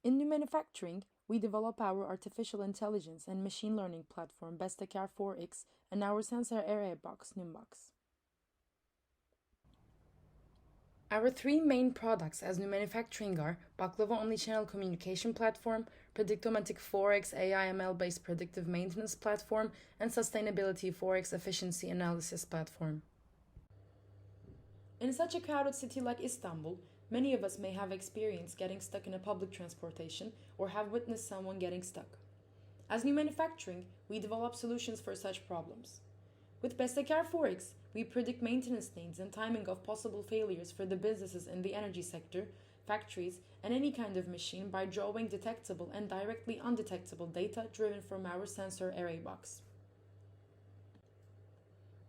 In NuManufacturing, we develop our artificial intelligence and machine learning platform Bestekar 4.X and our sensor array box NuMbox. Our three main products as NuManufacturing are Baklava Omnichannel Communication Platform, Bereket 4.X AI/ML-based predictive maintenance platform, and Sustainability 4.X Efficiency Analysis Platform. In such a crowded city like Istanbul, many of us may have experienced getting stuck in a public transportation or have witnessed someone getting stuck. As NuManufacturing, we develop solutions for such problems. With Bestekar 4.X, we predict maintenance needs and timing of possible failures for the businesses in the energy sector, factories, and any kind of machine by drawing detectable and directly undetectable data driven from our sensor array box.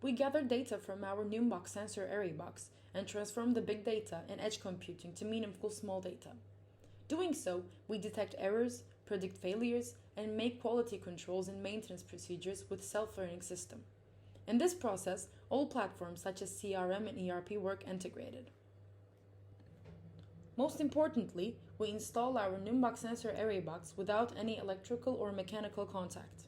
We gather data from our NuMbox sensor array box and transform the big data and edge computing to meaningful small data. Doing so, we detect errors, predict failures, and make quality controls in maintenance procedures with self-learning system. In this process, all platforms such as CRM and ERP work integrated. Most importantly, we install our NuMbox sensor array box without any electrical or mechanical contact.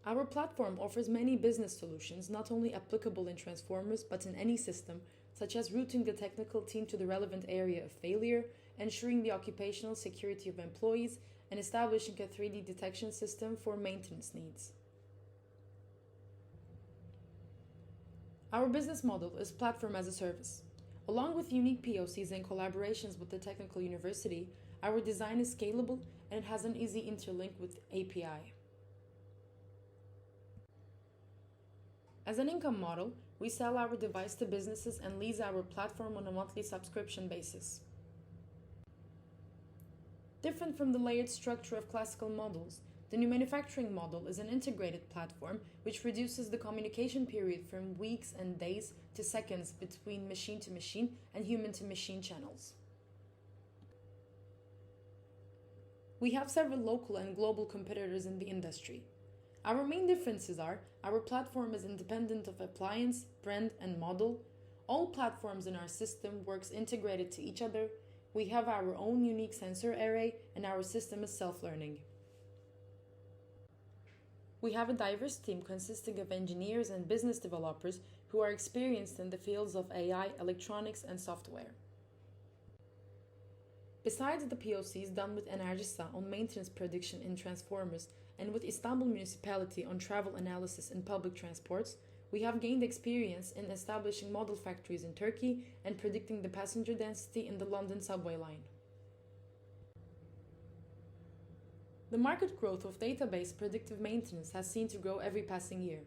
Our platform offers many business solutions not only applicable in transformers but in any system, such as routing the technical team to the relevant area of failure, ensuring the occupational security of employees, and establishing a 3D detection system for maintenance needs. Our business model is platform as a service. Along with unique POCs and collaborations with the technical university, our design is scalable and it has an easy interlink with API. As an income model, we sell our device to businesses and lease our platform on a monthly subscription basis. Different from the layered structure of classical models, the NuManufacturing model is an integrated platform which reduces the communication period from weeks and days to seconds between machine-to-machine and human-to-machine channels. We have several local and global competitors in the industry. Our main differences are our platform is independent of appliance, brand, and model. All platforms in our system works integrated to each other. We have our own unique sensor array, and our system is self-learning. We have a diverse team consisting of engineers and business developers who are experienced in the fields of AI, electronics, and software. Besides the POCs done with Enerjisa on maintenance prediction in transformers and with Istanbul Municipality on travel analysis in public transports, we have gained experience in establishing model factories in Turkey and predicting the passenger density in the London subway line. The market growth of database predictive maintenance has seen to grow every passing year.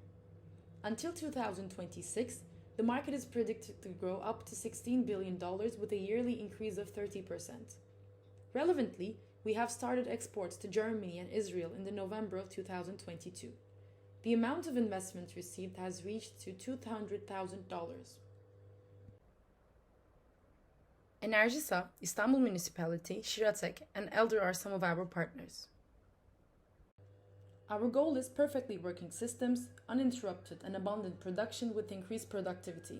Until 2026, the market is predicted to grow up to $16 billion with a yearly increase of 30%. Relevantly, we have started exports to Germany and Israel in the November of 2022. The amount of investment received has reached to $200,000. Enerjisa, Istanbul Municipality, Şiratek, and Elder are some of our partners. Our goal is perfectly working systems, uninterrupted and abundant production with increased productivity.